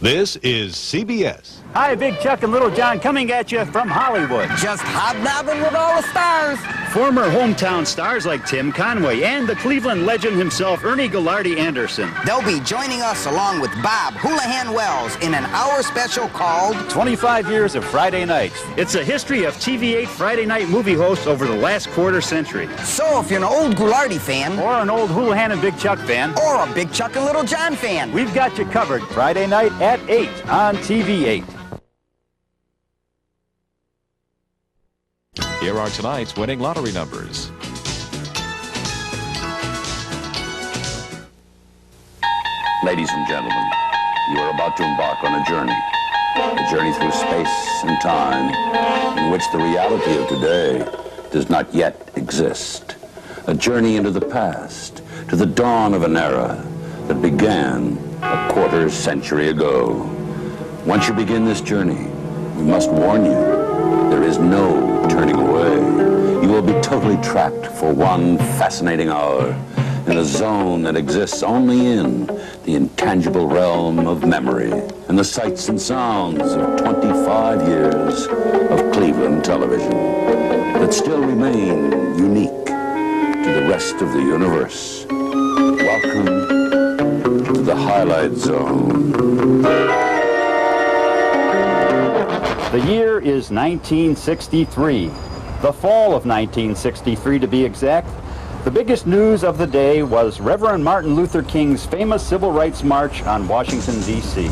This is CBS. Hi, Big Chuck and Little John coming at you from Hollywood. Just hobnobbing with all the stars. Former hometown stars like Tim Conway and the Cleveland legend himself, Ernie Ghoulardi Anderson. They'll be joining us along with Bob Hoolihan Wells in an hour special called 25 Years of Friday Nights. It's a history of TV8 Friday night movie hosts over the last quarter century. So if you're an old Ghoulardi fan, Or an old Hoolihan and Big Chuck fan, or a Big Chuck and Little John fan, we've got you covered Friday night at 8 on TV8. Here are tonight's winning lottery numbers. Ladies and gentlemen, you are about to embark on a journey through space and time in which the reality of today does not yet exist. A journey into the past, to the dawn of an era that began a quarter century ago. Once you begin this journey, we must warn you, there is no turning away. You will be totally trapped for one fascinating hour in a zone that exists only in the intangible realm of memory and the sights and sounds of 25 years of Cleveland television that still remain unique to the rest of the universe. Welcome to the Highlight Zone. The year is 1963, the fall of 1963 to be exact. The biggest news of the day was Reverend Martin Luther King's famous Civil Rights March on Washington, D.C.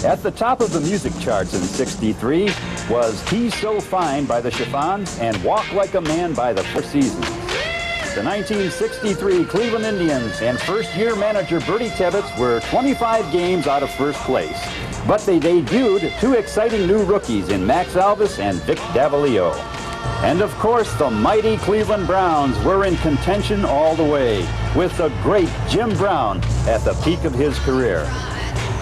At the top of the music charts in '63 was He's So Fine by the Chiffons and Walk Like a Man by the Four Seasons. The 1963 Cleveland Indians and first-year manager Bertie Tebbetts were 25 games out of first place. But they debuted two exciting new rookies in Max Alvis and Vic Davalillo. And of course, the mighty Cleveland Browns were in contention all the way, with the great Jim Brown at the peak of his career.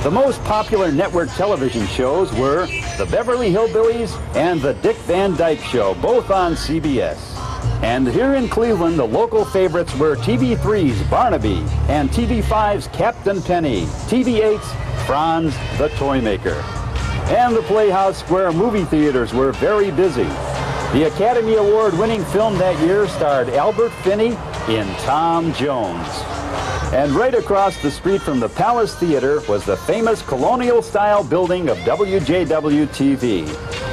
The most popular network television shows were The Beverly Hillbillies and The Dick Van Dyke Show, both on CBS. And here in Cleveland, the local favorites were TV3's Barnaby and TV5's Captain Penny, TV8's Franz the Toy Maker. And the Playhouse Square movie theaters were very busy. The Academy Award-winning film that year starred Albert Finney in Tom Jones. And right across the street from the Palace Theater was the famous colonial-style building of WJW-TV,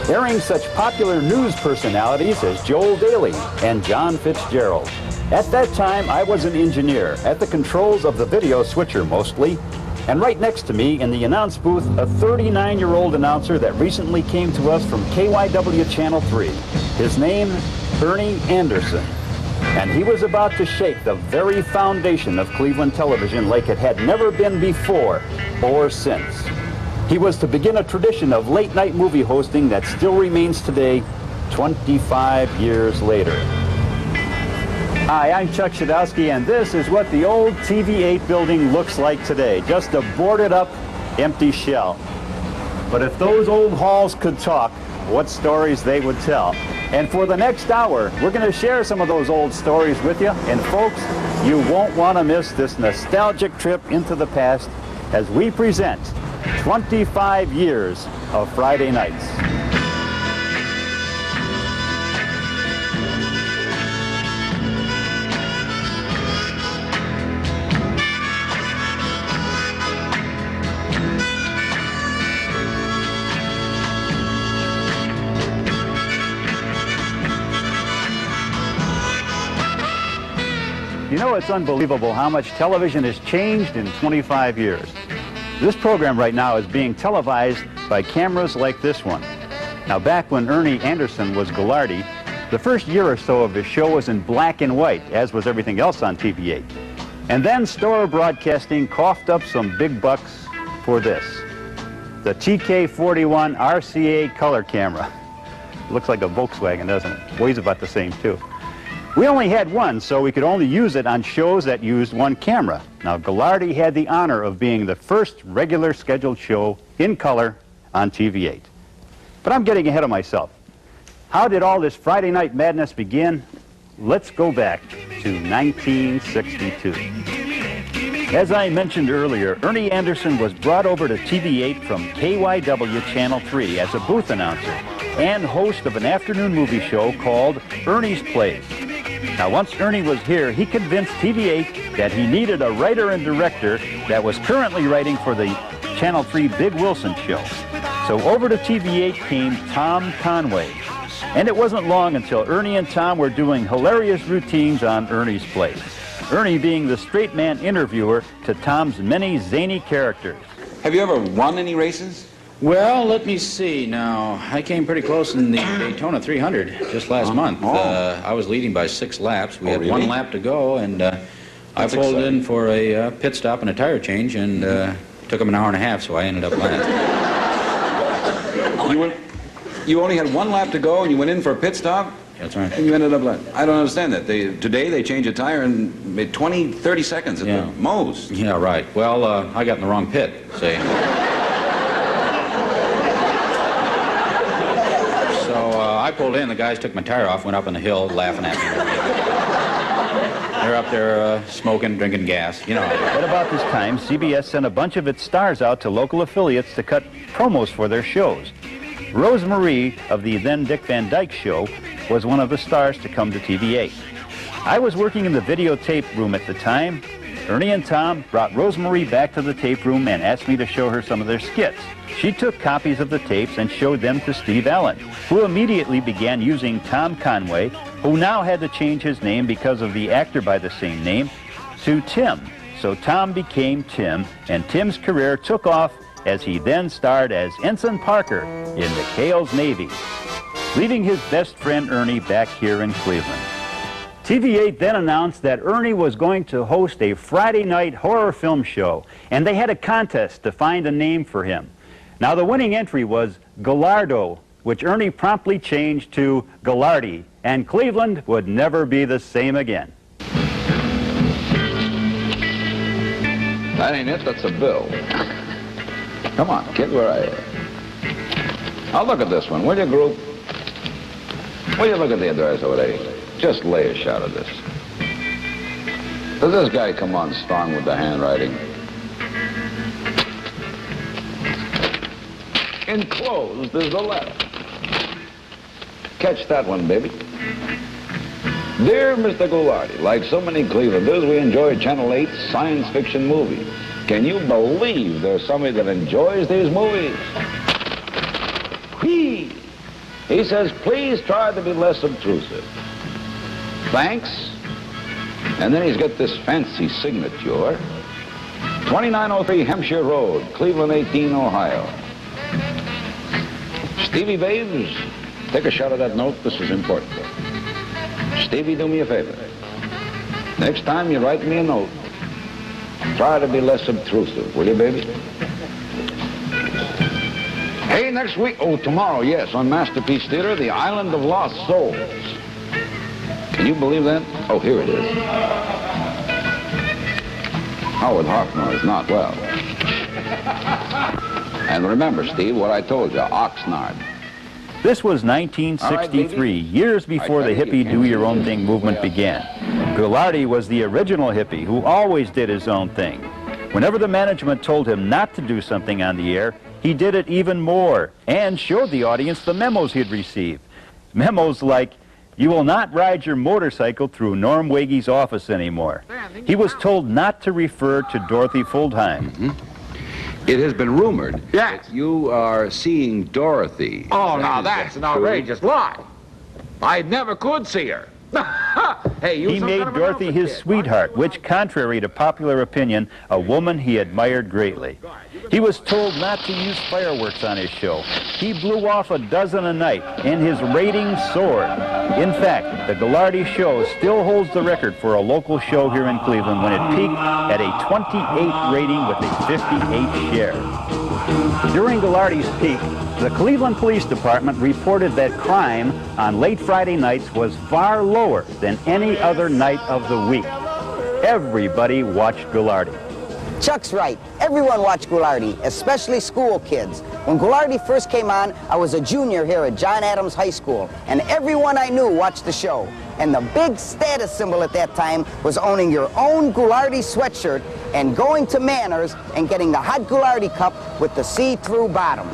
airing such popular news personalities as Joel Daly and John Fitzgerald. At that time, I was an engineer, at the controls of the video switcher mostly, and right next to me in the announce booth, a 39-year-old announcer that recently came to us from KYW Channel 3. His name, Ernie Anderson. And he was about to shake the very foundation of Cleveland television like it had never been before or since. He was to begin a tradition of late-night movie hosting that still remains today, 25 years later. Hi, I'm Chuck Shadowski, and this is what the old TV8 building looks like today. Just a boarded-up, empty shell. But if those old halls could talk, what stories they would tell. And for the next hour, we're going to share some of those old stories with you. And folks, you won't want to miss this nostalgic trip into the past as we present 25 years of Friday nights. You know, it's unbelievable how much television has changed in 25 years. This program right now is being televised by cameras like this one. Now, back when Ernie Anderson was Ghoulardi, the first year or so of his show was in black and white, as was everything else on TV8. And then Storer Broadcasting coughed up some big bucks for this, the TK41 RCA color camera. Looks like a Volkswagen, doesn't it? Weighs about the same, too. We only had one, so we could only use it on shows that used one camera. Now, Ghoulardi had the honor of being the first regular scheduled show in color on TV8. But I'm getting ahead of myself. How did all this Friday night madness begin? Let's go back to 1962. As I mentioned earlier, Ernie Anderson was brought over to TV8 from KYW Channel 3 as a booth announcer and host of an afternoon movie show called Ernie's Place. Now, once Ernie was here, he convinced TV8 that he needed a writer and director that was currently writing for the Channel 3 Big Wilson show. So over to TV8 came Tom Conway. And it wasn't long until Ernie and Tom were doing hilarious routines on Ernie's Place. Ernie being the straight man interviewer to Tom's many zany characters. Have you ever won any races? Well, let me see now. I came pretty close in the Daytona 300 just last month. I was leading by 6 laps. We had really? 1 lap to go, and I pulled in for a pit stop and a tire change, and took them an hour and a half, so I ended up last. You only had 1 lap to go, and you went in for a pit stop? That's right. And you ended up last. I don't understand that. Today they change a tire in 20, 30 seconds at the most. Yeah, right. Well, I got in the wrong pit, see. I pulled in, the guys took my tire off, went up on the hill laughing at me. They're up there smoking, drinking gas, you know. At about this time, CBS sent a bunch of its stars out to local affiliates to cut promos for their shows. Rose Marie of the then Dick Van Dyke Show was one of the stars to come to TV8. I was working in the videotape room at the time. Ernie and Tom brought Rose Marie back to the tape room and asked me to show her some of their skits. She took copies of the tapes and showed them to Steve Allen, who immediately began using Tom Conway, who now had to change his name because of the actor by the same name, to Tim. So Tom became Tim, and Tim's career took off as he then starred as Ensign Parker in McHale's Navy, leaving his best friend Ernie back here in Cleveland. TV8 then announced that Ernie was going to host a Friday night horror film show, and they had a contest to find a name for him. Now, the winning entry was Ghoulardi, which Ernie promptly changed to Ghoulardi, and Cleveland would never be the same again. That ain't it, that's a bill. Come on, kid, where are you? Now look at this one, will you, group? Will you look at the address over there? Just lay a shot of this. Does this guy come on strong with the handwriting? Enclosed is the letter. Catch that one, baby. Dear Mr. Ghoulardi, like so many Clevelanders, we enjoy Channel 8's science fiction movies. Can you believe there's somebody that enjoys these movies? Whee! He says, please try to be less obtrusive. Thanks. And then he's got this fancy signature. 2903 Hampshire Road, Cleveland 18, Ohio. Stevie Babes, take a shot of that note. This is important. Stevie, do me a favor. Next time you write me a note, try to be less obtrusive, will you, baby? Hey, next week, tomorrow, yes, on Masterpiece Theater, The Island of Lost Souls. Can you believe that? Oh, here it is. Howard Hoffner is not well. And remember, Steve, what I told you, Oxnard. This was 1963, years before the hippie do-your-own-thing movement began. Ghoulardi was the original hippie who always did his own thing. Whenever the management told him not to do something on the air, he did it even more and showed the audience the memos he'd received. Memos like, you will not ride your motorcycle through Norm Wage's office anymore. He was told not to refer to Dorothy Fuldheim. It has been rumored that you are seeing Dorothy. Oh, now that's an outrageous lie. I never could see her. Hey, he made Dorothy his sweetheart, which, contrary to popular opinion, a woman he admired greatly. He was told not to use fireworks on his show. He blew off a dozen a night, and his ratings soared. In fact, the Ghoulardi show still holds the record for a local show here in Cleveland when it peaked at a 28 rating with a 58 share. During Ghoulardi's peak, the Cleveland Police Department reported that crime on late Friday nights was far lower than any other night of the week. Everybody watched Ghoulardi. Chuck's right. Everyone watched Ghoulardi, especially school kids. When Ghoulardi first came on, I was a junior here at John Adams High School, and everyone I knew watched the show. And the big status symbol at that time was owning your own Ghoulardi sweatshirt and going to Manners and getting the hot Ghoulardi cup with the see-through bottom.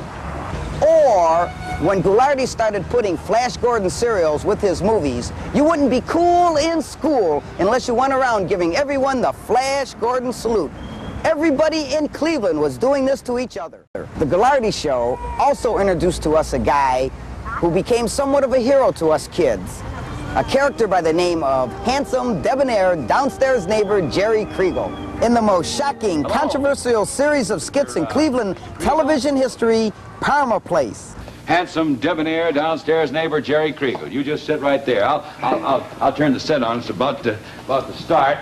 Or when Ghoulardi started putting Flash Gordon cereals with his movies, you wouldn't be cool in school unless you went around giving everyone the Flash Gordon salute. Everybody in Cleveland was doing this to each other. The Ghoulardi Show also introduced to us a guy who became somewhat of a hero to us kids. A character by the name of handsome, debonair, downstairs neighbor Jerry Kriegel. In the most shocking, controversial series of skits in Cleveland television history, Parma Place. Handsome, debonair, downstairs neighbor Jerry Kriegel. You just sit right there. I'll turn the set on. It's about to start.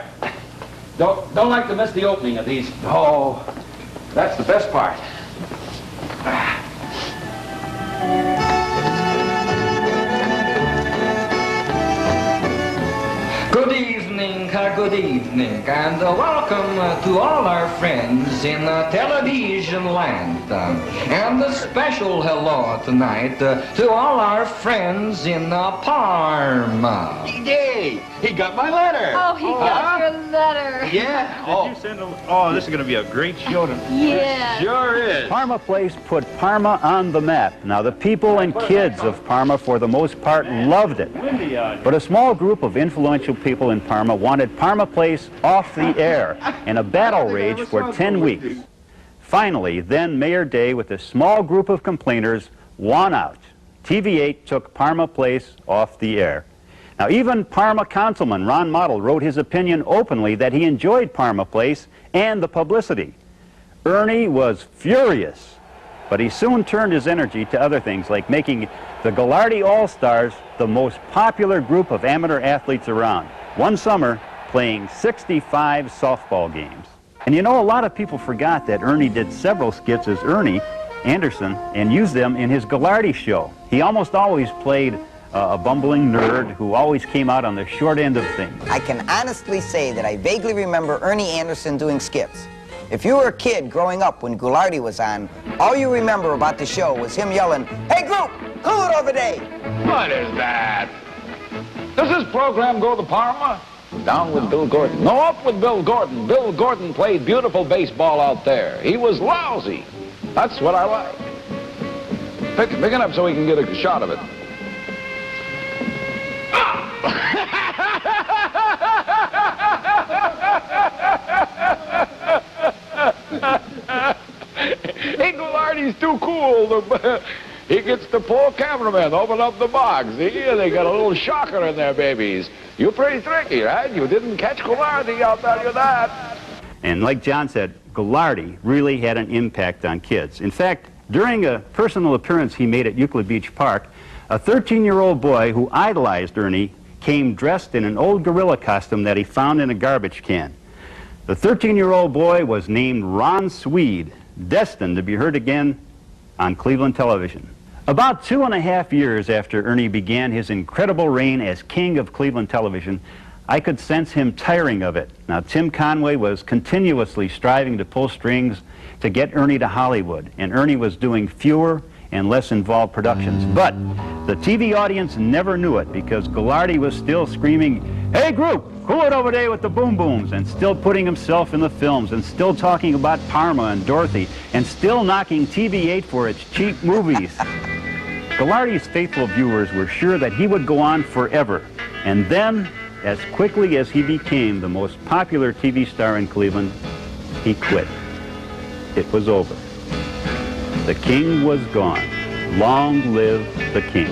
Don't like to miss the opening of these. Oh, that's the best part. Good evening, and welcome to all our friends in television land. And a special hello tonight to all our friends in Parma. Hey, he got my letter. Oh, he got your letter. Yeah. Did you send him? Oh, this is going to be a great show tonight. Yeah. Sure is. Parma Place put Parma on the map. Now, the people and kids of Parma, for the most part, loved it. But a small group of influential people in Parma wanted Parma Place off the air in a battle rage for 10 weeks. Finally, then Mayor Day, with a small group of complainers, won out. TV8 took Parma Place off the air. Now, even Parma Councilman Ron Model wrote his opinion openly that he enjoyed Parma Place and the publicity. Ernie was furious, but he soon turned his energy to other things, like making the Ghoulardi All-Stars the most popular group of amateur athletes around. One summer, playing 65 softball games. And you know, a lot of people forgot that Ernie did several skits as Ernie Anderson and used them in his Ghoulardi show. He almost always played a bumbling nerd who always came out on the short end of things. I can honestly say that I vaguely remember Ernie Anderson doing skits. If you were a kid growing up when Ghoulardi was on, all you remember about the show was him yelling, "Hey group, cool it over there!" What is that? Does this program go to Parma? Down with Bill Gordon. No, up with Bill Gordon. Bill Gordon played beautiful baseball out there. He was lousy. That's what I like. Pick it up so we can get a shot of it. Hey, Ghoulardi's too cool. He gets the poor cameraman open up the box. See, they got a little shocker in there, babies. You're pretty tricky, right? You didn't catch Ghoulardi, I'll tell you that. And like John said, Ghoulardi really had an impact on kids. In fact, during a personal appearance he made at Euclid Beach Park, a 13-year-old boy who idolized Ernie came dressed in an old gorilla costume that he found in a garbage can. The 13-year-old boy was named Ron Swede, destined to be heard again on Cleveland television. About 2.5 years after Ernie began his incredible reign as king of Cleveland television, I could sense him tiring of it. Now, Tim Conway was continuously striving to pull strings to get Ernie to Hollywood, and Ernie was doing fewer and less involved productions. But the TV audience never knew it, because Ghoulardi was still screaming, "Hey group, cool it over there with the boom booms," and still putting himself in the films, and still talking about Parma and Dorothy, and still knocking TV8 for its cheap movies. Ghoulardi's faithful viewers were sure that he would go on forever. And then, as quickly as he became the most popular TV star in Cleveland, he quit. It was over. The king was gone. Long live the king.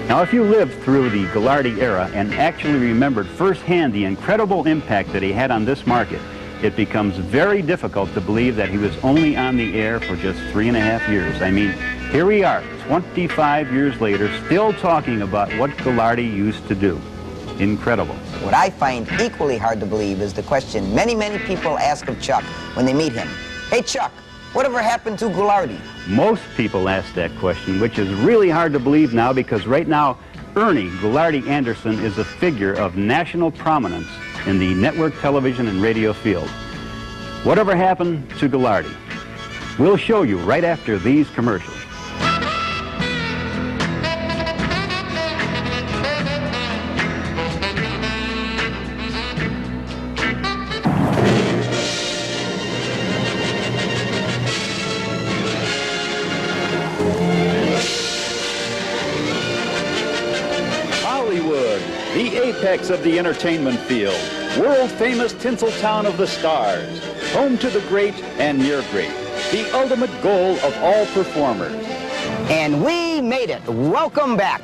Now, if you lived through the Ghoulardi era and actually remembered firsthand the incredible impact that he had on this market, it becomes very difficult to believe that he was only on the air for just 3.5 years. I mean, here we are, 25 years later, still talking about what Ghoulardi used to do. Incredible. What I find equally hard to believe is the question many people ask of Chuck when they meet him. "Hey Chuck, whatever happened to Ghoulardi?" Most people ask that question, which is really hard to believe now, because right now, Ernie Ghoulardi Anderson is a figure of national prominence in the network television and radio field. Whatever happened to Ghoulardi? We'll show you right after these commercials. apex of the entertainment field, world-famous tinsel town of the stars, home to the great and near great, the ultimate goal of all performers. And we made it. Welcome back.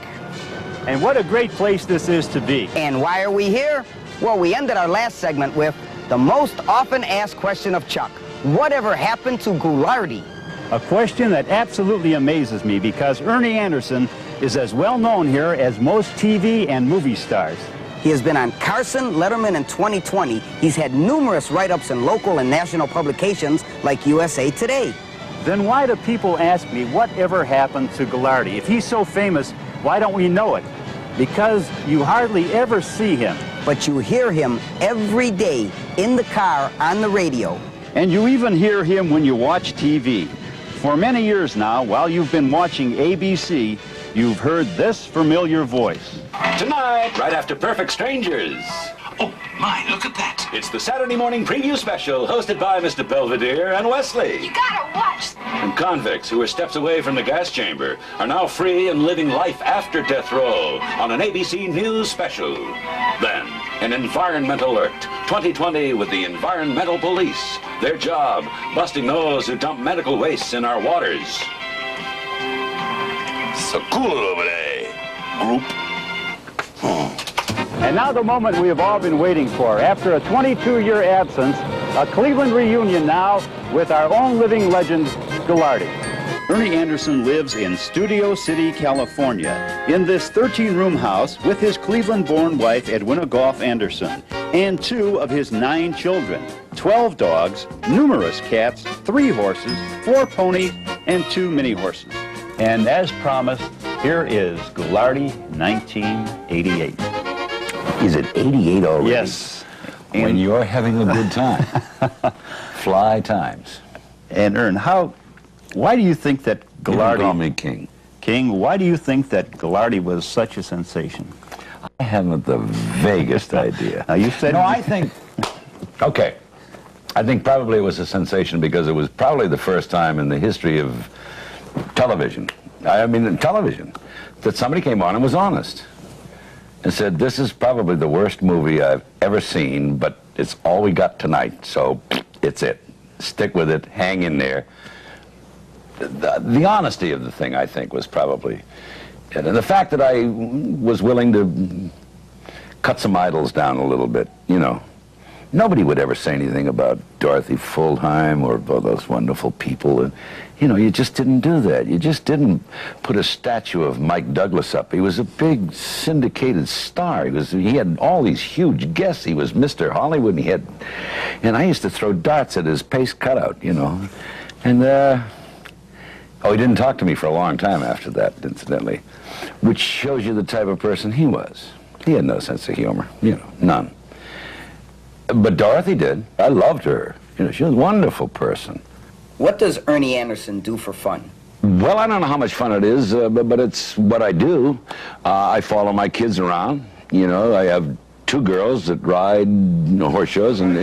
And what a great place this is to be. And why are we here? Well, we ended our last segment with the most often asked question of Chuck. Whatever happened to Ghoulardi? A question that absolutely amazes me because Ernie Anderson is as well known here as most TV and movie stars. He has been on Carson, Letterman, and 2020. He's had numerous write-ups in local and national publications like USA Today. Then why do people ask me whatever happened to Ghoulardi? If he's so famous, why don't we know it? Because you hardly ever see him. But you hear him every day in the car on the radio. And you even hear him when you watch TV. For many years now, while you've been watching ABC, you've heard this familiar voice. Tonight, right after Perfect Strangers. Oh, my, look at that. It's the Saturday morning preview special hosted by Mr. Belvedere and Wesley. You gotta watch. And convicts who were steps away from the gas chamber are now free and living life after death row on an ABC News special. Then, an environmental alert. 2020 with the Environmental Police. Their job, busting those who dump medical wastes in our waters. So cool over there, group. And now the moment we have all been waiting for. After a 22-year absence, a Cleveland reunion now with our own living legend, Ghoulardi. Ernie Anderson lives in Studio City, California, in this 13-room house with his Cleveland-born wife, Edwina Goff Anderson, and 2 of his 9 children, 12 dogs, numerous cats, 3 horses, 4 ponies, and 2 mini horses. And as promised, here is Ghoulardi 1988. Is it 88 already? Yes. When you're having a good time. Fly times. And Ern, why do you think that Ghoulardi... Call me King. King, why do you think that Ghoulardi was such a sensation? I haven't the vaguest idea. Now you said... No, I think... Okay. I think probably it was a sensation because it was probably the first time in the history of television, that somebody came on and was honest and said, this is probably the worst movie I've ever seen, but it's all we got tonight, so it's it. Stick with it, hang in there. The honesty of the thing, I think, was probably it. And the fact that I was willing to cut some idols down a little bit, you know. Nobody would ever say anything about Dorothy Fullheim or those wonderful people. And, you know, you just didn't do that. You just didn't put a statue of Mike Douglas up. He was a big syndicated star. He had all these huge guests. He was Mr. Hollywood, and I used to throw darts at his paste cutout, you know. And, he didn't talk to me for a long time after that, incidentally, which shows you the type of person he was. He had no sense of humor, you know, none. But Dorothy did. I loved her. You know, she was a wonderful person. What does Ernie Anderson do for fun? Well, I don't know how much fun it is, but it's what I do. I follow my kids around. You know, I have 2 girls that ride horse shows, and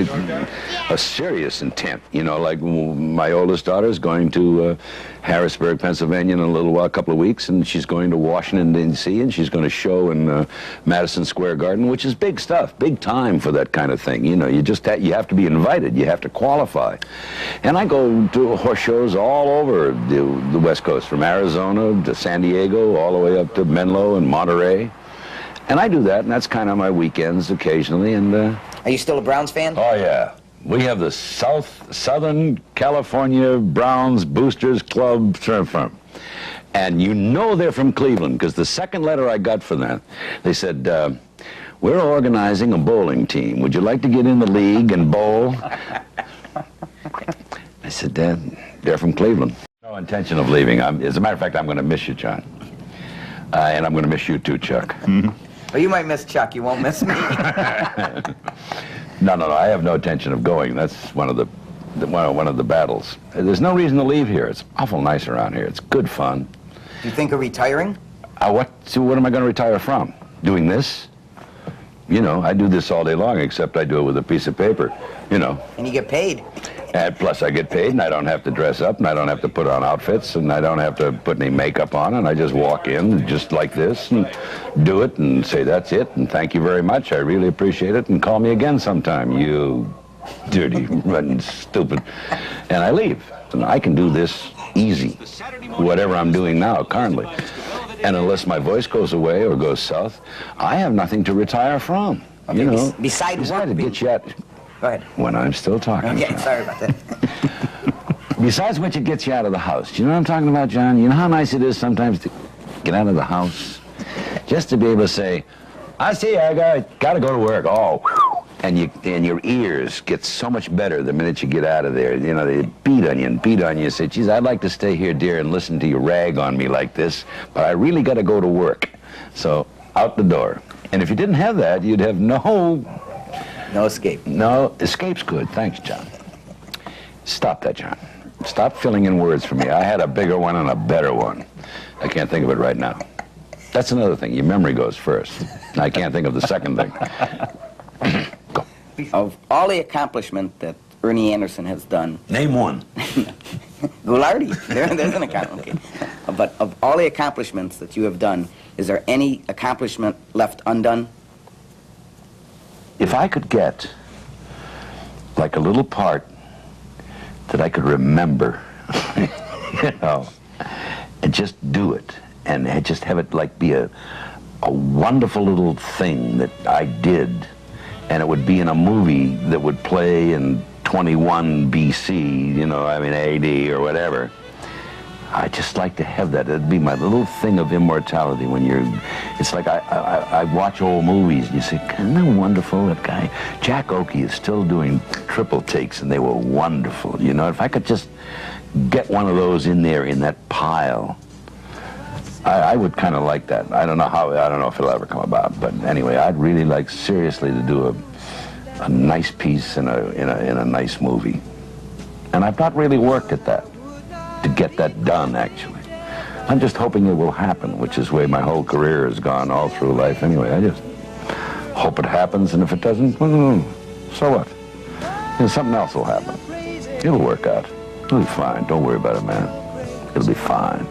a serious intent. You know, like my oldest daughter is going to Harrisburg, Pennsylvania in a couple of weeks, and she's going to Washington, D.C., and she's going to show in Madison Square Garden, which is big stuff, big time for that kind of thing. You know, you have to be invited. You have to qualify. And I go to horse shows all over the West Coast, from Arizona to San Diego, all the way up to Menlo and Monterey. And I do that, and that's kind of my weekends occasionally. And are you still a Browns fan? Oh, yeah. We have the Southern California Browns Boosters Club firm. And you know they're from Cleveland, because the second letter I got from them, they said, we're organizing a bowling team. Would you like to get in the league and bowl? I said, Dad, they're from Cleveland. No intention of leaving. As a matter of fact, I'm going to miss you, John. And I'm going to miss you too, Chuck. Mm-hmm. Well, you might miss Chuck. You won't miss me. No. I have no intention of going. That's one of the battles. There's no reason to leave here. It's awful nice around here. It's good fun. You think of retiring? What am I going to retire from? Doing this? You know, I do this all day long, except I do it with a piece of paper, you know. And you get paid. And plus I get paid, and I don't have to dress up, and I don't have to put on outfits, and I don't have to put any makeup on, and I just walk in just like this and do it and say that's it, and thank you very much. I really appreciate it, and call me again sometime, you dirty, running stupid. And I leave. And I can do this easy, whatever I'm doing now, currently. And unless my voice goes away or goes south, I have nothing to retire from. Okay, you know, besides work, to get you at. Go ahead. When I'm still talking. Okay, sorry about that. Besides what gets you out of the house. Do you know what I'm talking about, John? You know how nice it is sometimes to get out of the house? Just to be able to say, I see, I gotta go to work. Oh, whew. And your ears get so much better the minute you get out of there. You know, they beat on you and beat on you. You say, geez, I'd like to stay here, dear, and listen to you rag on me like this, but I really got to go to work. So, out the door. And if you didn't have that, you'd have no escape. No, escape's good. Thanks, John. Stop that, John. Stop filling in words for me. I had a bigger one and a better one. I can't think of it right now. That's another thing. Your memory goes first. I can't think of the second thing. Go. Of all the accomplishment that Ernie Anderson has done... Name one. Ghoulardi. There's an accomplishment. Okay. But of all the accomplishments that you have done, is there any accomplishment left undone? If I could get, like, a little part that I could remember, you know, and just do it, and just have it, like, be a wonderful little thing that I did, and it would be in a movie that would play in 21 BC, you know, I mean AD or whatever. I'd just like to have that. It'd be my little thing of immortality when you're, it's like I watch old movies and you say, isn't that wonderful, that guy? Jack Oakey is still doing triple takes and they were wonderful, you know. If I could just get one of those in there in that pile, I would kind of like that. I don't know if it'll ever come about, but anyway, I'd really like seriously to do a nice piece in a nice movie. And I've not really worked at that, to get that done, actually. I'm just hoping it will happen, which is the way my whole career has gone all through life anyway. I just hope it happens, and if it doesn't, well, so what? You know, something else will happen. It'll work out. It'll be fine. Don't worry about it, man. It'll be fine.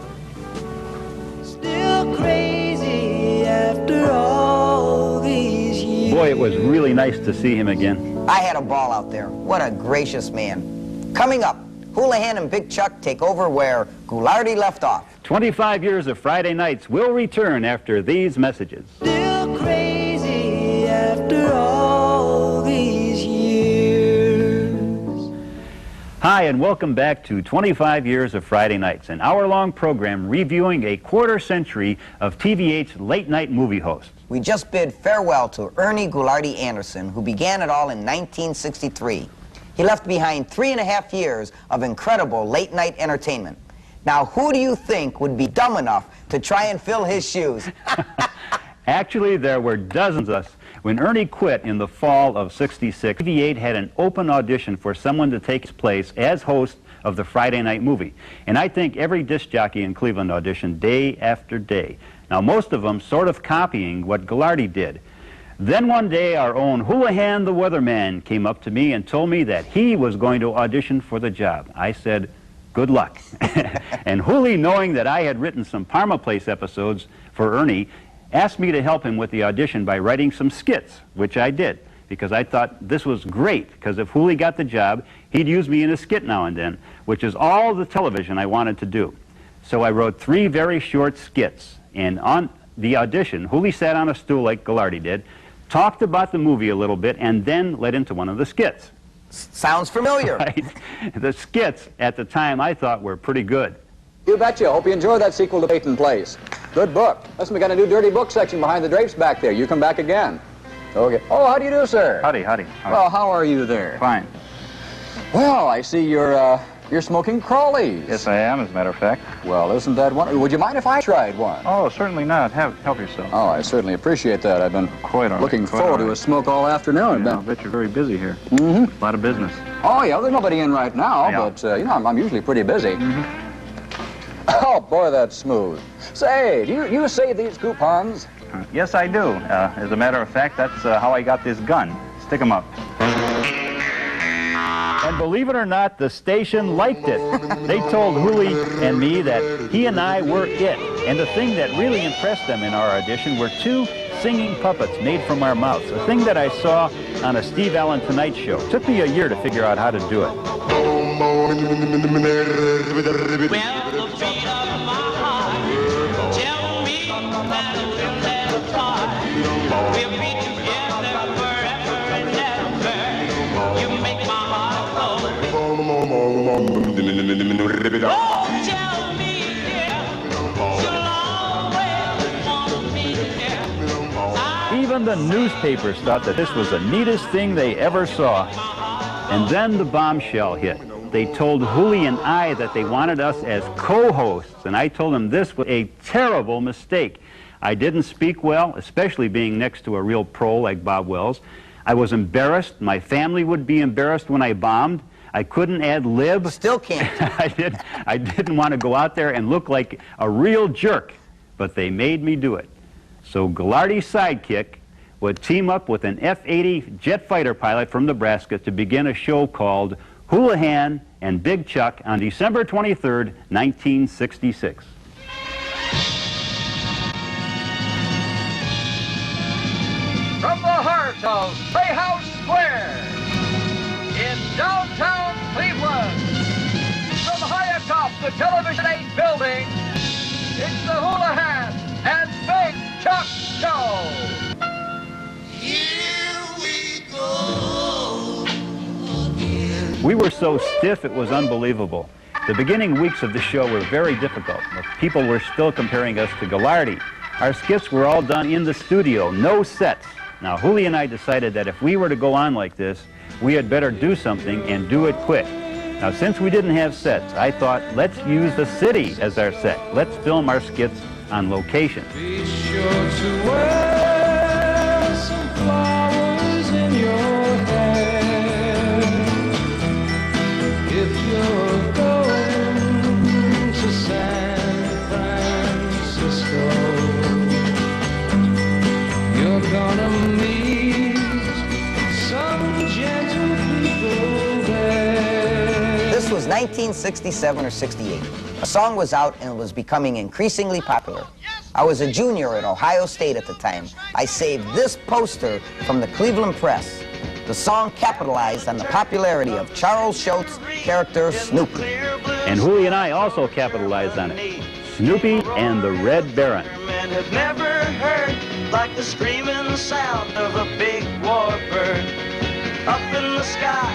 Crazy after all these years. Boy, it was really nice to see him again. I had a ball out there. What a gracious man. Coming up, Hoolihan and Big Chuck take over where Ghoulardi left off. 25 years of Friday nights will return after these messages. Still crazy after all these years. Hi, and welcome back to 25 Years of Friday Nights, an hour-long program reviewing a quarter-century of TV8's late-night movie hosts. We just bid farewell to Ernie Ghoulardi Anderson, who began it all in 1963. He left behind 3.5 years of incredible late-night entertainment. Now, who do you think would be dumb enough to try and fill his shoes? Actually, there were dozens of us. When Ernie quit in the fall of '66, TV8 had an open audition for someone to take his place as host of the Friday night movie. And I think every disc jockey in Cleveland auditioned day after day. Now, most of them sort of copying what Ghoulardi did. Then one day, our own Hoolihan the weatherman came up to me and told me that he was going to audition for the job. I said, good luck. And Hooli, knowing that I had written some Parma Place episodes for Ernie, asked me to help him with the audition by writing some skits, which I did, because I thought this was great, because if Hooli got the job, he'd use me in a skit now and then, which is all the television I wanted to do. So I wrote 3 very short skits, and on the audition, Hooli sat on a stool like Ghoulardi did, talked about the movie a little bit, and then led into one of the skits. Sounds familiar. Right? The skits, at the time, I thought were pretty good. You betcha. Hope you enjoy that sequel to Peyton Place. Good book. Listen, we got a new dirty book section behind the drapes back there. You come back again. Okay. Oh, how do you do, sir? Howdy. Well, how are you there? Fine. Well, I see you're smoking Crawleys. Yes, I am, as a matter of fact. Well, isn't that one? Would you mind if I tried one? Oh, certainly not. Help yourself. Oh, I certainly appreciate that. I've been looking forward to a smoke all afternoon. Yeah, I bet you're very busy here. Mm-hmm. A lot of business. Oh, yeah, there's nobody in right now, Yeah. but, you know, I'm usually pretty busy. Mm-hmm. Oh, boy, that's smooth. Say, do you save these coupons? Yes, I do. As a matter of fact, that's how I got this gun. Stick 'em up. And believe it or not, the station liked it. They told Hooli and me that he and I were it. And the thing that really impressed them in our audition were 2 singing puppets made from our mouths, a thing that I saw on a Steve Allen Tonight Show. It took me a year to figure out how to do it. Even the newspapers thought that this was the neatest thing they ever saw. And then the bombshell hit. They told Hooli and I that they wanted us as co-hosts, and I told them this was a terrible mistake. I didn't speak well, especially being next to a real pro like Bob Wells. I was embarrassed. My family would be embarrassed when I bombed. I couldn't ad-lib. Still can't. I didn't want to go out there and look like a real jerk, but they made me do it. So Ghoulardi's sidekick would team up with an F-80 jet fighter pilot from Nebraska to begin a show called Hoolihan and Big Chuck on December 23rd, 1966. From the heart of Playhouse Square in downtown Cleveland, from high atop the Television 8 building, it's the Hoolihan and Big Chuck Show. Here we go again. We were so stiff it was unbelievable. The beginning weeks of the show were very difficult. People were still comparing us to Ghoulardi. Our skits were all done in the studio, no sets. Now, Hooli and I decided that if we were to go on like this, we had better do something and do it quick. Now, since we didn't have sets, I thought, let's use the city as our set. Let's film our skits on location. Be sure to wear some flowers in your hair if you're going to San Francisco. You're gonna meet some gentle people there. This was 1967 or 68. A song was out and it was becoming increasingly popular. I was a junior at Ohio State at the time. I saved this poster from the Cleveland Press. The song capitalized on the popularity of Charles Schultz's character Snoopy. And Hooli and I also capitalized on it. Snoopy and the Red Baron. Man has never heard like the screaming sound of a big warbird. Up in the sky,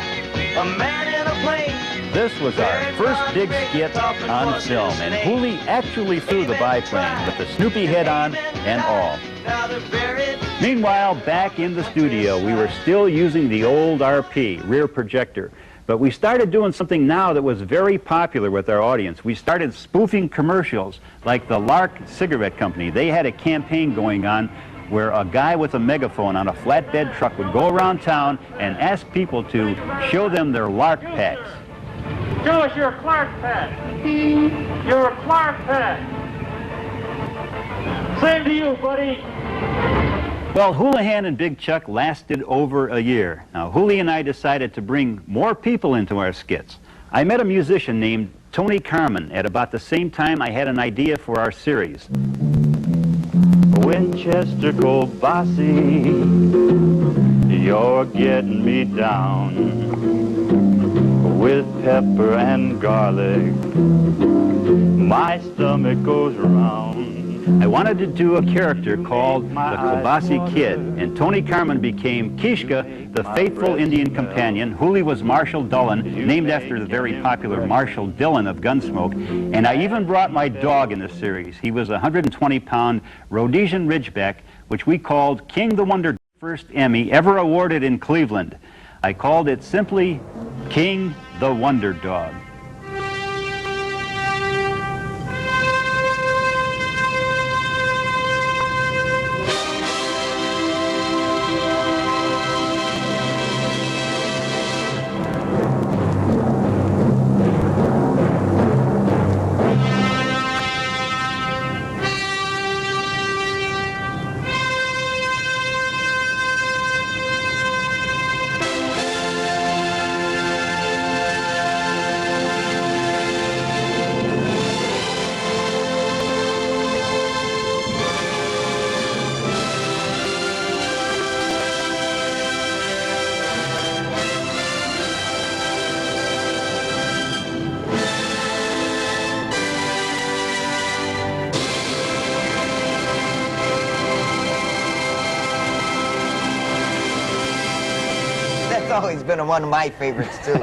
a man in a plane. This was our first big skit on film, and Hooli actually flew the biplane with the Snoopy head on and all. Meanwhile, back in the studio, we were still using the old RP, rear projector. But we started doing something now that was very popular with our audience. We started spoofing commercials like the Lark Cigarette Company. They had a campaign going on where a guy with a megaphone on a flatbed truck would go around town and ask people to show them their Lark packs. Show us your Clark pack. Your Clark pack. Same to you, buddy. Well, Hoolihan and Big Chuck lasted over a year. Now, Hooli and I decided to bring more people into our skits. I met a musician named Tony Carmen at about the same time I had an idea for our series. Winchester Kobasi, you're getting me down. With pepper and garlic, my stomach goes round. I wanted to do a character called the Kobasi Kid, and Tony Carmen became Kishka, the faithful Indian companion. Hooli was Marshall Dillon, named after the very popular Marshall Dillon of Gunsmoke, and I even brought my dog in the series. He was a 120-pound Rhodesian Ridgeback, which we called King the Wonder Dog, first Emmy ever awarded in Cleveland. I called it simply King the Wonder Dog. always been one of my favorites, too.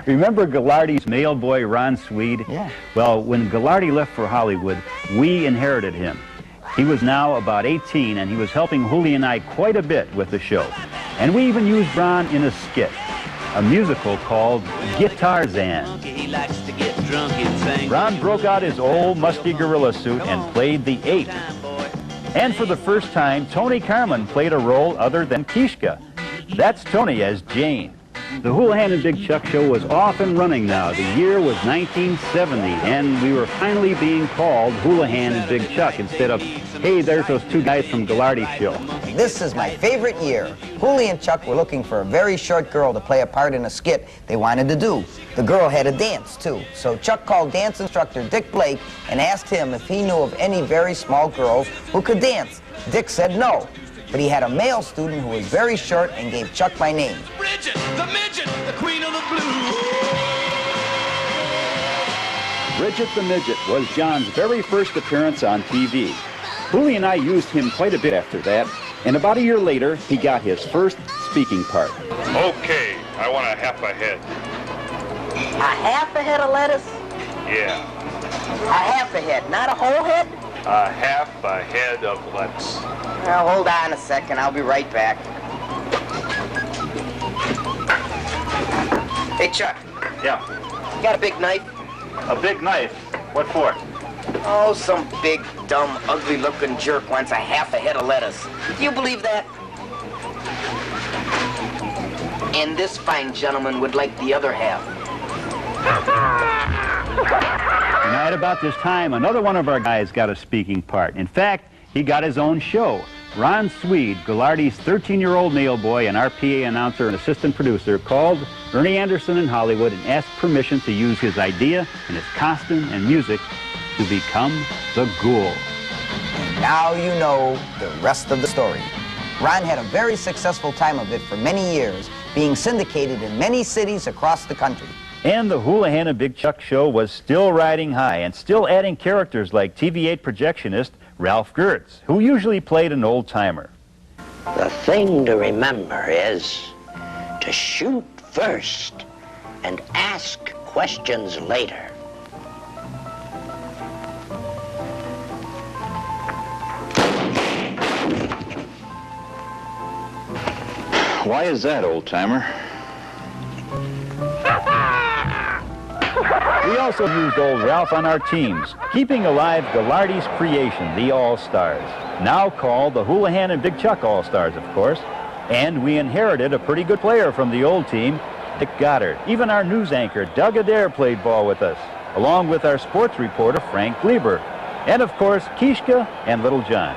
Remember Ghoulardi's mail boy, Ron Swede? Yeah. Well, when Ghoulardi left for Hollywood, we inherited him. He was now about 18, and he was helping Hoolihan and I quite a bit with the show. And we even used Ron in a skit, a musical called Guitarzan. Ron broke out his old musty gorilla suit and played the ape. And for the first time, Tony Carmen played a role other than Kishka. That's Tony as Jane. The Hoolihan and Big Chuck show was off and running now. The year was 1970, and we were finally being called Hoolihan and Big Chuck instead of, hey, there's those two guys from Ghoulardi's show. This is my favorite year. Hoolihan and Chuck were looking for a very short girl to play a part in a skit they wanted to do. The girl had to dance, too. So Chuck called dance instructor Dick Blake and asked him if he knew of any very small girls who could dance. Dick said no, but he had a male student who was very short and gave Chuck my name. Bridget, the midget, the queen of the blues. Bridget the Midget was John's very first appearance on TV. Hoolihan and I used him quite a bit after that, and about a year later, he got his first speaking part. Okay, I want a half a head. A half a head of lettuce? Yeah, A half a head, not a whole head? a half a head of lettuce. Now, hold on a second. I'll be right back. Hey, Chuck. Yeah. You got a big knife? A big knife? What for? Oh, some big, dumb, ugly-looking jerk wants a half a head of lettuce. Do you believe that? And this fine gentleman would like the other half. Tonight about this time, another one of our guys got a speaking part. In fact, he got his own show. Ron Swede, Ghoulardi's 13-year-old mail boy and RPA announcer and assistant producer, called Ernie Anderson in Hollywood and asked permission to use his idea and his costume and music to become the Ghoul. Now you know the rest of the story. Ron had a very successful time of it for many years, being syndicated in many cities across the country. And the Hoolihan and Big Chuck show was still riding high and still adding characters like TV8 projectionist Ralph Gertz, who usually played an old-timer. The thing to remember is to shoot first and ask questions later. Why is that, old-timer? We also used old Ralph on our teams, keeping alive Ghoulardi's creation, the All-Stars, now called the Hoolihan and Big Chuck All-Stars, of course. And we inherited a pretty good player from the old team, Dick Goddard. Even our news anchor, Doug Adair, played ball with us, along with our sports reporter, Frank Gleber. And, of course, Kishka and Little John.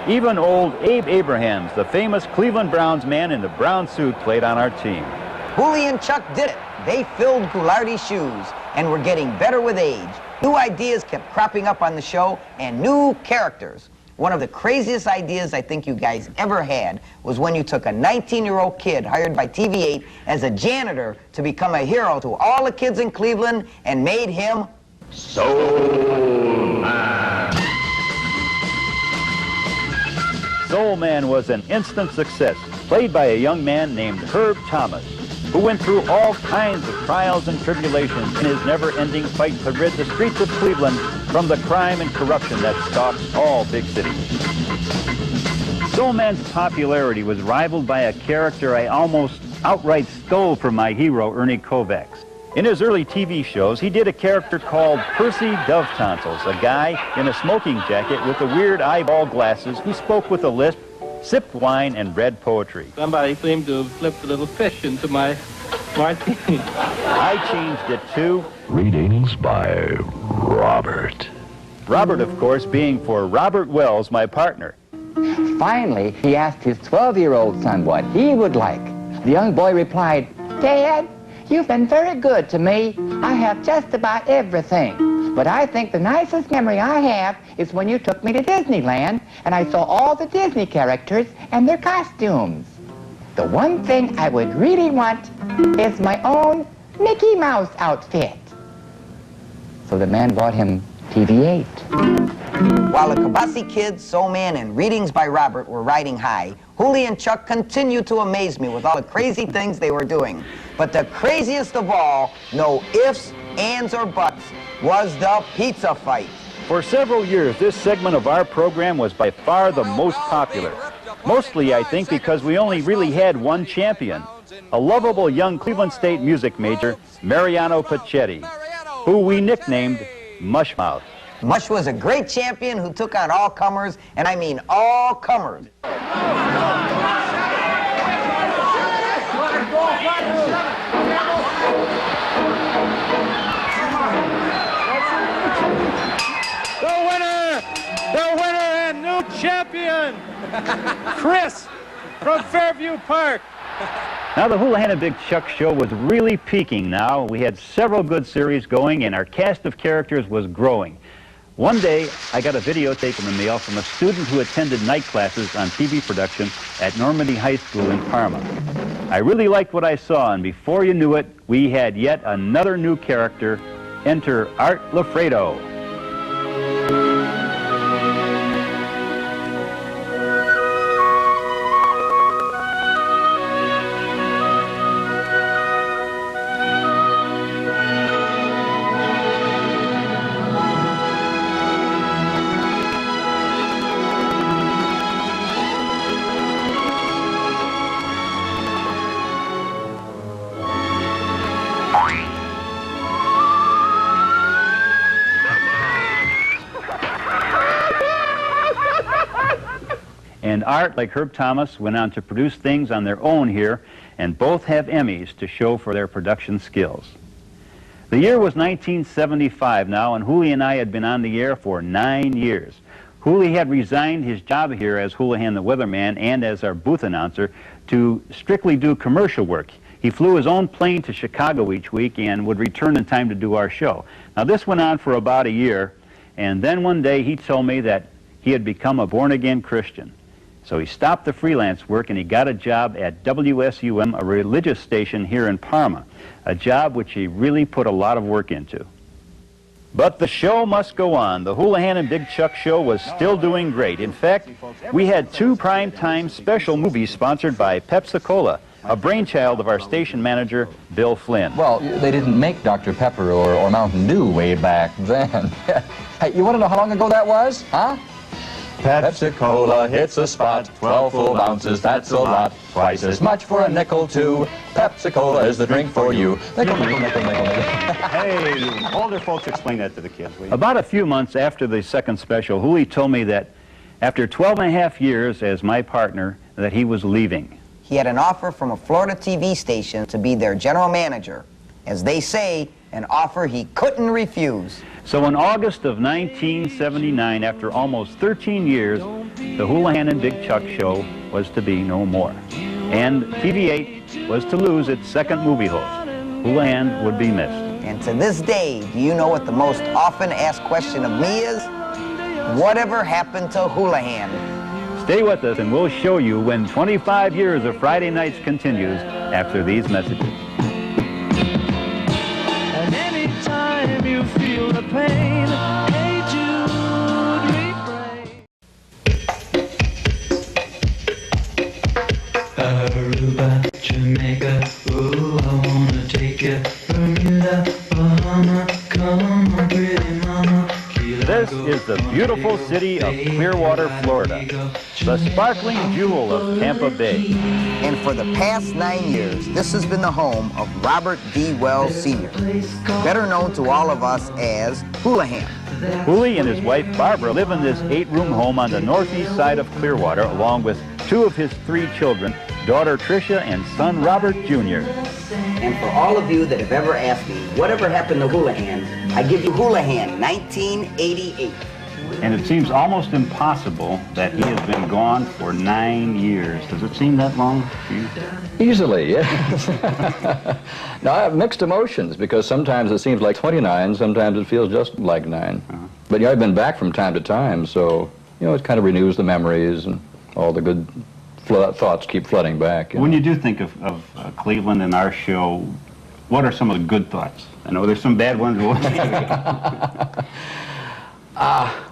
Even old Abe Abrahams, the famous Cleveland Browns man in the brown suit, played on our team. Hoolihan and Chuck did it. They filled Ghoulardi's shoes and were getting better with age. New ideas kept cropping up on the show and new characters. One of the craziest ideas I think you guys ever had was when you took a 19-year-old kid hired by TV8 as a janitor to become a hero to all the kids in Cleveland and made him Soul Man. Soul Man was an instant success, played by a young man named Herb Thomas, who went through all kinds of trials and tribulations in his never-ending fight to rid the streets of Cleveland from the crime and corruption that stalks all big cities. Soul Man's popularity was rivaled by a character I almost outright stole from my hero, Ernie Kovacs. In his early TV shows, he did a character called Percy Dove Tonsils, a guy in a smoking jacket with the weird eyeball glasses who spoke with a lisp, sipped wine, and read poetry. Somebody seemed to have slipped a little fish into my martini. I changed it to Readings by Robert. Robert, of course, being for Robert Wells, my partner. Finally, he asked his 12-year-old son what he would like. The young boy replied, "Dad, you've been very good to me. I have just about everything. But I think the nicest memory I have is when you took me to Disneyland and I saw all the Disney characters and their costumes. The one thing I would really want is my own Mickey Mouse outfit." So the man bought him TV8. While the Kabasi Kids, Soul Man, and Readings by Robert were riding high, Hoolihan and Chuck continued to amaze me with all the crazy things they were doing. But the craziest of all, no ifs, ands, or buts, was the pizza fight. For several years, this segment of our program was by far the most popular. Mostly, I think, because we only really had one champion, a lovable young Cleveland State music major, Mariano Pachetti, who we nicknamed Mushmouth. Mush was a great champion who took on all comers, and I mean all comers. The winner and new champion, Chris from Fairview Park. Now, the Hoolihan and Big Chuck show was really peaking now. We had several good series going, and our cast of characters was growing. One day, I got a videotape in the mail from a student who attended night classes on TV production at Normandy High School in Parma. I really liked what I saw, and before you knew it, we had yet another new character. Enter Art Lafredo. And Art, like Herb Thomas, went on to produce things on their own here, and both have Emmys to show for their production skills. The year was 1975 now, and Hooli and I had been on the air for 9 years. Hooli had resigned his job here as Hoolihan the Weatherman and as our booth announcer to strictly do commercial work. He flew his own plane to Chicago each week and would return in time to do our show. Now, this went on for about a year, and then one day he told me that he had become a born-again Christian. So he stopped the freelance work and he got a job at WSUM, a religious station here in Parma, a job which he really put a lot of work into. But the show must go on. The Hoolihan and Big Chuck show was still doing great. In fact, we had 2 primetime special movies sponsored by Pepsi-Cola, a brainchild of our station manager, Bill Flynn. Well, they didn't make Dr. Pepper or Mountain Dew way back then. Hey, you want to know how long ago that was? Huh? Pepsi-Cola hits a spot, 12 full ounces, that's a lot. Twice as much for a nickel, too. Pepsi-Cola is the drink for you. Nickel, nickel, nickel, nickel, nickel. Hey, older folks explain that to the kids, will you? About a few months after the second special, Hooli told me that after 12.5 years as my partner, that he was leaving. He had an offer from a Florida TV station to be their general manager. As they say, an offer he couldn't refuse. So in August of 1979, after almost 13 years, the Hoolihan and Big Chuck show was to be no more. And TV8 was to lose its second movie host. Hoolihan would be missed. And to this day, do you know what the most often asked question of me is? Whatever happened to Hoolihan? Stay with us and we'll show you when 25 years of Friday nights continues after these messages. And anytime you feel the pain, hey Jude, refrain. Aruba, Jamaica, ooh, I wanna take you. Bermuda, Bahama, come on, pretty mama. This is the beautiful city of Clearwater, Florida, the sparkling jewel of Tampa Bay. And for the past 9 years, this has been the home of Robert D. Wells Sr., better known to all of us as Hoolihan. Hooli and his wife Barbara live in this 8-room home on the northeast side of Clearwater, along with 2 of his 3 children, daughter Tricia and son Robert Jr. And for all of you that have ever asked me, whatever happened to Hoolihan, I give you Hoolihan 1988. And it seems almost impossible that he has been gone for 9 years. Does it seem that long to you? Easily, yes. Now, I have mixed emotions because sometimes it seems like 29, sometimes it feels just like 9. But, you know, I've been back from time to time, so, you know, it kind of renews the memories and all the good thoughts keep flooding back. When you do think of Cleveland and our show, what are some of the good thoughts? I know there's some bad ones.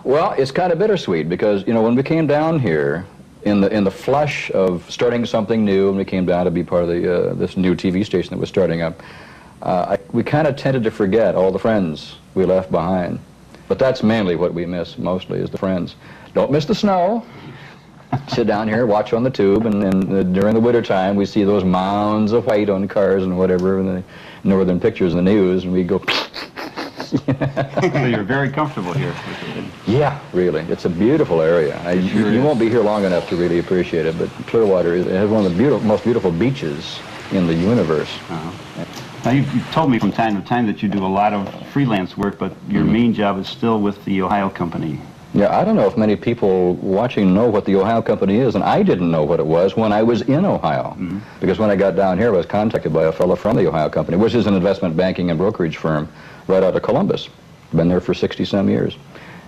Well, it's kind of bittersweet because, you know, when we came down here, in the flush of starting something new, and we came down to be part of the this new TV station that was starting up, we kind of tended to forget all the friends we left behind. But that's mainly what we miss mostly is the friends. Don't miss the snow. Sit down here, watch on the tube, and during the winter time we see those mounds of white on cars and whatever in the northern pictures in the news, and we go. So you're very comfortable here. Yeah, really. It's a beautiful area. You won't be here long enough to really appreciate it, but Clearwater has one of the most beautiful beaches in the universe. Now, you've told me from time to time that you do a lot of freelance work, but your main job is still with the Ohio Company. Yeah, I don't know if many people watching know what the Ohio Company is, and I didn't know what it was when I was in Ohio. Because when I got down here, I was contacted by a fellow from the Ohio Company, which is an investment banking and brokerage firm right out of Columbus. Been there for 60-some years.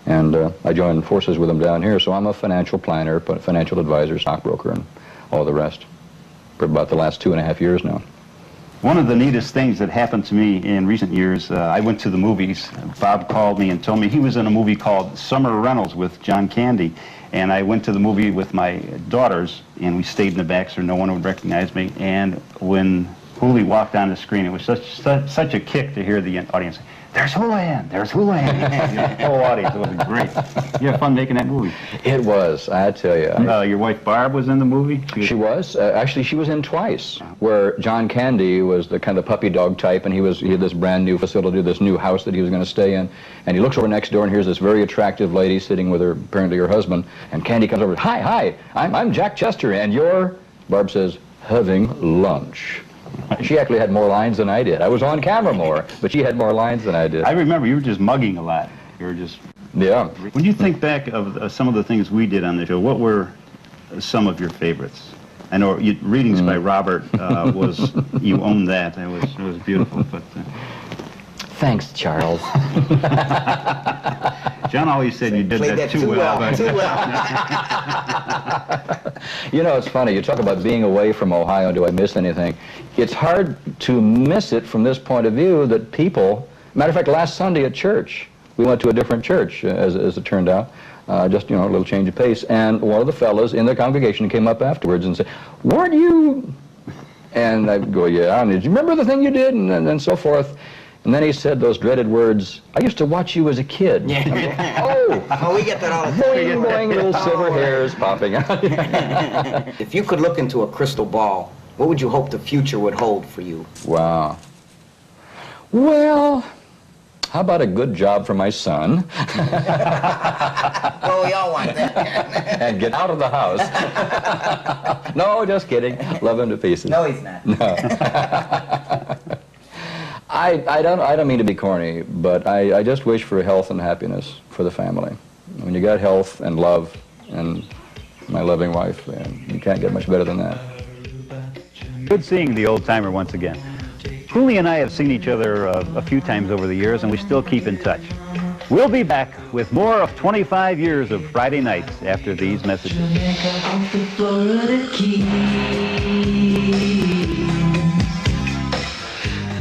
And I joined forces with them down here, so I'm a financial planner, financial advisor, stockbroker, and all the rest for about the last 2.5 years now. One of the neatest things that happened to me in recent years, I went to the movies. Bob called me and told me he was in a movie called Summer Reynolds with John Candy. And I went to the movie with my daughters, and we stayed in the back so no one would recognize me. And when Hooli walked on the screen, it was such a kick to hear the audience say, "There's Hoolihan! There's Hoolihan!" The whole audience, it was great. You had fun making that movie. It was, I tell you. Your wife Barb was in the movie? She was. Actually, she was in twice, where John Candy was the kind of puppy dog type, and he had this brand new facility, this new house that he was going to stay in, and he looks over next door and here's this very attractive lady sitting with her, apparently her husband, and Candy comes over, "Hi, I'm Jack Chester, and you're," Barb says, "having lunch." She actually had more lines than I did. I was on camera more, but she had more lines than I did. I remember you were just mugging a lot. You were just... Yeah. When you think back of some of the things we did on the show, what were some of your favorites? I know readings by Robert was, you owned that. It was beautiful, but... Thanks, Charles. John always said you did that too well. Too well. You know, it's funny. You talk about being away from Ohio. Do I miss anything? It's hard to miss it from this point of view that people... Matter of fact, last Sunday at church, we went to a different church, as it turned out. Just, you know, a little change of pace. And one of the fellows in the congregation came up afterwards and said, "Weren't you..." And I go, "Yeah." And, "Did you remember the thing you did?" And so forth. And then he said those dreaded words, "I used to watch you as a kid." Yeah. Oh, we get that all the time. Boing, boing, little silver hairs popping out. If you could look into a crystal ball, what would you hope the future would hold for you? Wow. Well, how about a good job for my son? Well, we all want that. And get out of the house. No, just kidding. Love him to pieces. No, he's not. No. I don't mean to be corny, but I just wish for health and happiness for the family. When you got health and love and my loving wife, you can't get much better than that. Good seeing the old timer once again. Hooli and I have seen each other a few times over the years, and we still keep in touch. We'll be back with more of 25 years of Friday nights after these messages.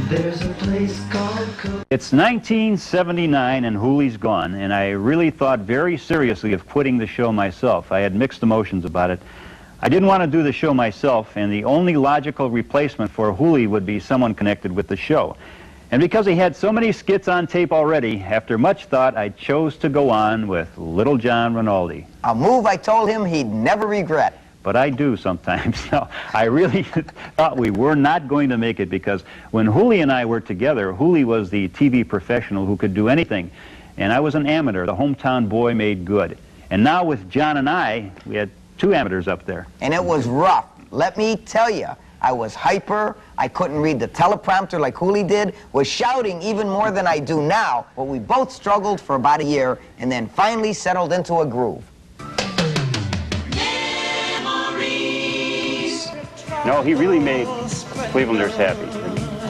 There's a place called... It's 1979 and Hooli's gone, and I really thought very seriously of quitting the show myself. I had mixed emotions about it. I didn't want to do the show myself, and the only logical replacement for Hooli would be someone connected with the show. And because he had so many skits on tape already, after much thought, I chose to go on with Little John Rinaldi. A move I told him he'd never regret. But I do sometimes. No, I really thought we were not going to make it because when Hooli and I were together, Hooli was the TV professional who could do anything, and I was an amateur, the hometown boy made good. And now with John and I, we had two amateurs up there. And it was rough. Let me tell you, I was hyper, I couldn't read the teleprompter like Hooli did, was shouting even more than I do now, but we both struggled for about a year and then finally settled into a groove. No, he really made Clevelanders happy.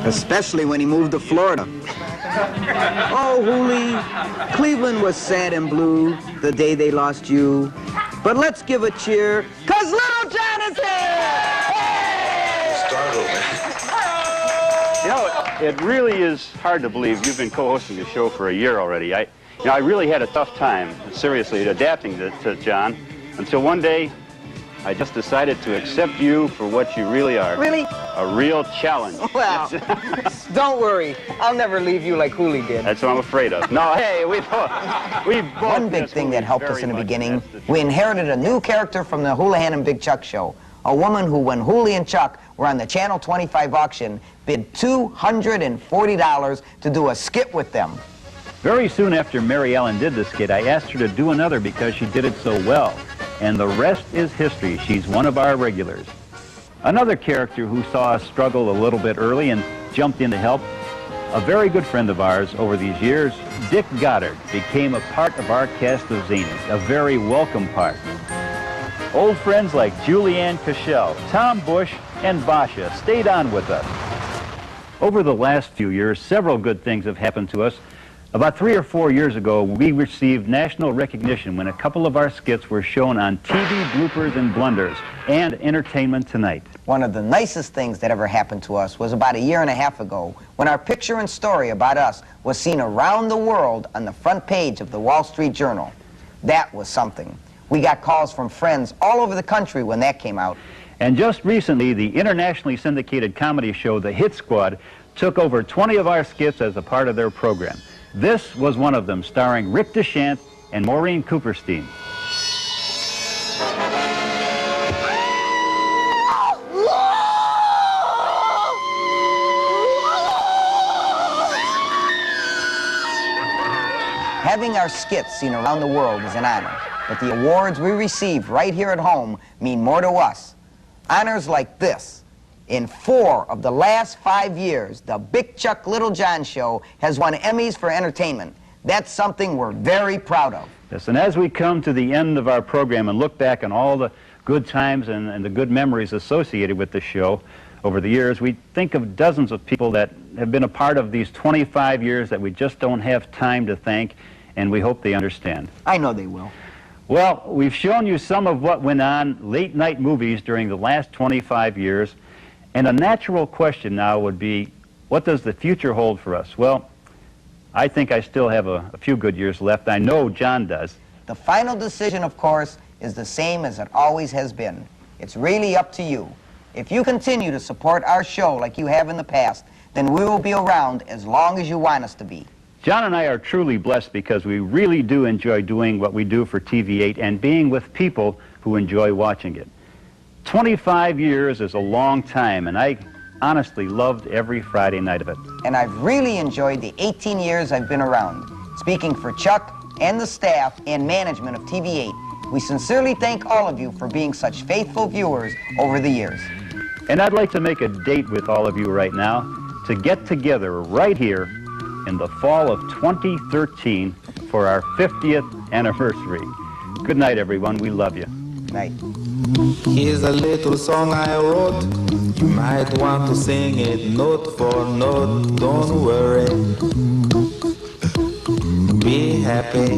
Especially when he moved to Florida. Oh, Hooli, Cleveland was sad and blue the day they lost you. But let's give a cheer, 'cause Little John is here! Startled. You know, it really is hard to believe you've been co-hosting the show for a year already. You know, I really had a tough time, seriously, adapting to John, until one day I just decided to accept you for what you really are. Really? A real challenge. Well, don't worry. I'll never leave you like Hooli did. That's what I'm afraid of. No, hey, we both One big thing that helped us in the beginning, we inherited a new character from the Hoolihan and Big Chuck show. A woman who, when Hooli and Chuck were on the Channel 25 auction, bid $240 to do a skit with them. Very soon after Mary Ellen did the skit, I asked her to do another because she did it so well. And the rest is history. She's one of our regulars. Another character who saw us struggle a little bit early and jumped in to help, a very good friend of ours over these years, Dick Goddard, became a part of our cast of zanies, a very welcome part. Old friends like Julianne Cashel, Tom Bush, and Basha stayed on with us. Over the last few years, several good things have happened to us. About 3 or 4 years ago, we received national recognition when a couple of our skits were shown on TV bloopers and blunders and Entertainment Tonight. One of the nicest things that ever happened to us was about 1.5 years ago when our picture and story about us was seen around the world on the front page of the Wall Street Journal. That was something. We got calls from friends all over the country when that came out. And just recently, the internationally syndicated comedy show, The Hit Squad, took over 20 of our skits as a part of their program. This was one of them, starring Rick DeShant and Maureen Cooperstein. Having our skits seen around the world is an honor, but the awards we receive right here at home mean more to us. Honors like this. In 4 of the last 5 years, the Big Chuck Lil John show has won Emmys for entertainment. That's something we're very proud of. Yes, and as we come to the end of our program and look back on all the good times and the good memories associated with the show over the years, we think of dozens of people that have been a part of these 25 years that we just don't have time to thank, and we hope they understand. I know they will. Well, we've shown you some of what went on late-night movies during the last 25 years, and a natural question now would be, what does the future hold for us? Well, I think I still have a few good years left. I know John does. The final decision, of course, is the same as it always has been. It's really up to you. If you continue to support our show like you have in the past, then we will be around as long as you want us to be. John and I are truly blessed because we really do enjoy doing what we do for TV8 and being with people who enjoy watching it. 25 years is a long time, and I honestly loved every Friday night of it. And I've really enjoyed the 18 years I've been around. Speaking for Chuck and the staff and management of TV8, we sincerely thank all of you for being such faithful viewers over the years. And I'd like to make a date with all of you right now to get together right here in the fall of 2013 for our 50th anniversary. Good night, everyone. We love you. Night. Here's a little song I wrote. You might want to sing it note for note. Don't worry. Be happy.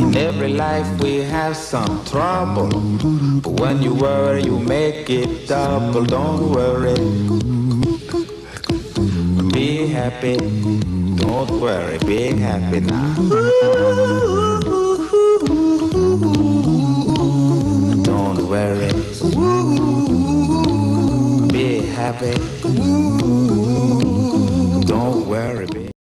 In every life we have some trouble, but when you worry you make it double. Don't worry. Be happy. Don't worry. Be happy now. Don't worry. Be happy. Don't worry, baby.